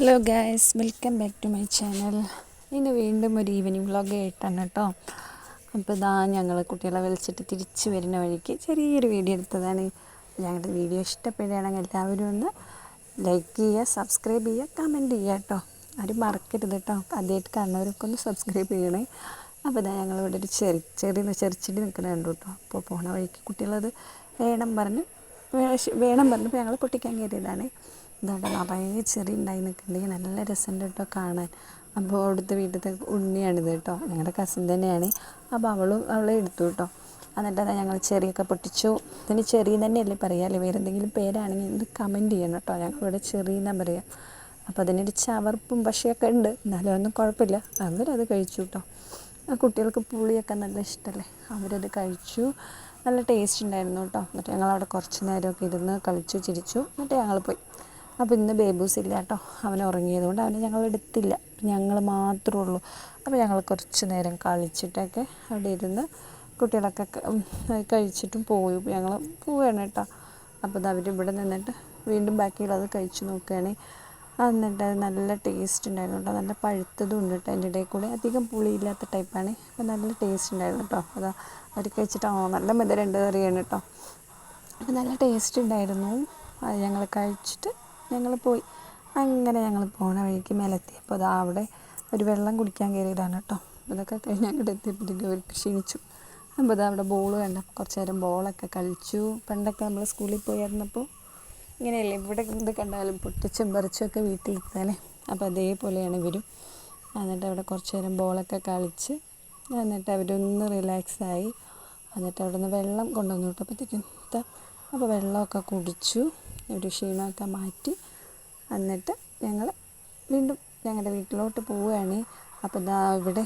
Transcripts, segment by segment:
Hello guys, welcome back to my channel. ഇന്ന് വീണ്ടും ഒരു ഈവനിങ് വ്ളോഗ് ആയിട്ടാണ് കേട്ടോ. അപ്പോൾ ഇതാ ഞങ്ങൾ കുട്ടികളെ വിളിച്ചിട്ട് തിരിച്ച് വരുന്ന വഴിക്ക് ചെറിയൊരു വീഡിയോ എടുത്തതാണ്. ഞങ്ങളുടെ വീഡിയോ ഇഷ്ടപ്പെടുകയാണെങ്കിൽ എല്ലാവരും ഒന്ന് ലൈക്ക് ചെയ്യുക, സബ്സ്ക്രൈബ് ചെയ്യുക, കമൻറ്റ് ചെയ്യുക കേട്ടോ. ആരും മറക്കരുത് കേട്ടോ. ആദ്യമായിട്ട് കാണുന്നവരൊക്കെ ഒന്ന് സബ്സ്ക്രൈബ് ചെയ്യണേ. അപ്പോൾ ഇതാ ഞങ്ങളിവിടെ ഒരു ചെറിയ ചെറിച്ചെടി നിൽക്കുന്നുണ്ട് കേട്ടോ. അപ്പോൾ പോണ വഴിക്ക് കുട്ടികളത് വേണം പറഞ്ഞ് ഇപ്പോൾ ഞങ്ങൾ പൊട്ടിക്കാൻ കയറിയതാണ്. ഇതോടെ നിറയെ ചെറി ഉണ്ടായി നിൽക്കുന്നുണ്ടെങ്കിൽ നല്ല രസമുണ്ട് കേട്ടോ കാണാൻ. അപ്പോൾ അവിടുത്തെ വീട്ടിലത്തെ ഉണ്ണിയാണിത് കേട്ടോ, ഞങ്ങളുടെ കസിൻ തന്നെയാണ്. അപ്പോൾ അവളെ എടുത്തു കേട്ടോ. എന്നിട്ട് ഞങ്ങൾ ചെറിയൊക്കെ പൊട്ടിച്ചു. ഇതിന് ചെറി തന്നെയല്ലേ പറയാമല്ലേ, വേറെ എന്തെങ്കിലും പേരാണെങ്കിൽ ഇത് കമൻറ്റ് ചെയ്യണം കേട്ടോ. ഞങ്ങളിവിടെ ചെറി എന്നാണ് പറയുക. അപ്പോൾ അതിനൊരു ചവർപ്പും പക്ഷിയൊക്കെ ഉണ്ട്, എന്നാലും ഒന്നും കുഴപ്പമില്ല. അവരത് കഴിച്ചു കേട്ടോ. കുട്ടികൾക്ക് പുളിയൊക്കെ നല്ല ഇഷ്ടമല്ലേ, അവരത് കഴിച്ചു. നല്ല ടേസ്റ്റ് ഉണ്ടായിരുന്നു കേട്ടോ. എന്നിട്ട് ഞങ്ങളവിടെ കുറച്ച് നേരമൊക്കെ ഇരുന്ന് കളിച്ചു ചിരിച്ചു. എന്നിട്ട് ഞങ്ങൾ പോയി. അപ്പോൾ ഇന്ന് ബേബൂസ് ഇല്ല കേട്ടോ, അവൻ ഉറങ്ങിയതുകൊണ്ട് അവനെ ഞങ്ങൾ എടുത്തില്ല, ഞങ്ങൾ മാത്രമേ ഉള്ളൂ. അപ്പോൾ ഞങ്ങൾ കുറച്ച് നേരം കളിച്ചിട്ടൊക്കെ അവിടെ ഇരുന്ന് കുട്ടികളൊക്കെ കഴിച്ചിട്ടും പോയി. ഞങ്ങൾ പോവുകയാണ് കേട്ടോ. അപ്പോൾ അത് അവരിവിടെ നിന്നിട്ട് വീണ്ടും ബാക്കിയുള്ളത് കഴിച്ച് നോക്കുകയാണ്. എന്നിട്ട് നല്ല ടേസ്റ്റ് ഉണ്ടായിരുന്നു കേട്ടോ. നല്ല പഴുത്തതും ഉണ്ട് കേട്ടോ. അതിൻ്റെ ഇടയിൽ കൂടെ അധികം പുളിയില്ലാത്ത ടൈപ്പാണ്. അപ്പോൾ നല്ല ടേസ്റ്റ് ഉണ്ടായിരുന്നു കേട്ടോ. അതാ അവർ കഴിച്ചിട്ട് നല്ല മധുരമുണ്ട് അറിയാണ് കേട്ടോ. അപ്പോൾ നല്ല ടേസ്റ്റ് ഉണ്ടായിരുന്നു. അത് ഞങ്ങൾ കഴിച്ചിട്ട് ഞങ്ങൾ പോയി. അങ്ങനെ ഞങ്ങൾ പോണ വഴിക്ക് മേലെത്തിയപ്പോൾ അതാ അവിടെ ഒരു വെള്ളം കുടിക്കാൻ കയറിയതാണ് കേട്ടോ. ഇതൊക്കെ കഴിഞ്ഞ് അങ്ങോട്ട് എത്തിയപ്പോഴത്തേക്കും അവർക്ക് ക്ഷീണിച്ചു. അപ്പോൾ അതാ അവിടെ ബോൾ കണ്ടപ്പോൾ കുറച്ച് നേരം ബോളൊക്കെ കളിച്ചു. പണ്ടൊക്കെ നമ്മൾ സ്കൂളിൽ പോയിരുന്നപ്പോൾ ഇങ്ങനെയല്ലേ, ഇവിടെ എന്ത് കണ്ടാലും പൊട്ടിച്ചും പറിച്ചുമൊക്കെ വീട്ടിലെത്താനേ. അപ്പോൾ അതേപോലെയാണ് ഇവരും. എന്നിട്ട് അവിടെ കുറച്ച് നേരം ബോളൊക്കെ കളിച്ച് എന്നിട്ട് അവരൊന്ന് റിലാക്സായി. എന്നിട്ട് അവിടെ നിന്ന് വെള്ളം കൊണ്ടുവന്നു വിട്ടപ്പോഴത്തേക്കും അപ്പോൾ വെള്ളമൊക്കെ കുടിച്ചു, ഒരു ക്ഷീണമൊക്കെ മാറ്റി. എന്നിട്ട് ഞങ്ങൾ വീണ്ടും ഞങ്ങളുടെ വീട്ടിലോട്ട് പോവുകയാണ്. അപ്പോൾ ഇതാ ഇവിടെ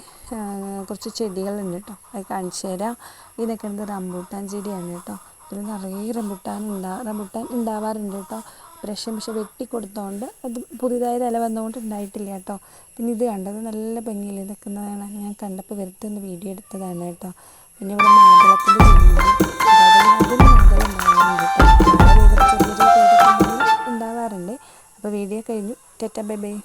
കുറച്ച് ചെടികളുണ്ട് കേട്ടോ, അത് കാണിച്ചു തരാം. ഇതൊക്കെ ഉണ്ട് റംബൂട്ടാൻ ചെടിയാണ് കേട്ടോ. ഇതിൽ നിറയെ റംബൂട്ടാൻ ഉണ്ടാവാറുണ്ട് കേട്ടോ. പക്ഷേ വെട്ടിക്കൊടുത്തോണ്ട് അത് പുതിയതായി ഇല വന്നുകൊണ്ട് ഉണ്ടായിട്ടില്ല കേട്ടോ. പിന്നെ ഇത് കണ്ടത് നല്ല ഭംഗിയിൽ നിൽക്കുന്നതാണ്. ഞാൻ കണ്ടപ്പോൾ വെറുതെ ഒന്ന് വീഡിയോ എടുത്തതാണ് കേട്ടോ. പിന്നെ ഇവിടെ മാതളത്തിൻ്റെ ചെടിയുണ്ട്, ഉണ്ടാവാറുണ്ട്. അപ്പോൾ വീഡിയോ കഴിഞ്ഞു. Tata bye bye.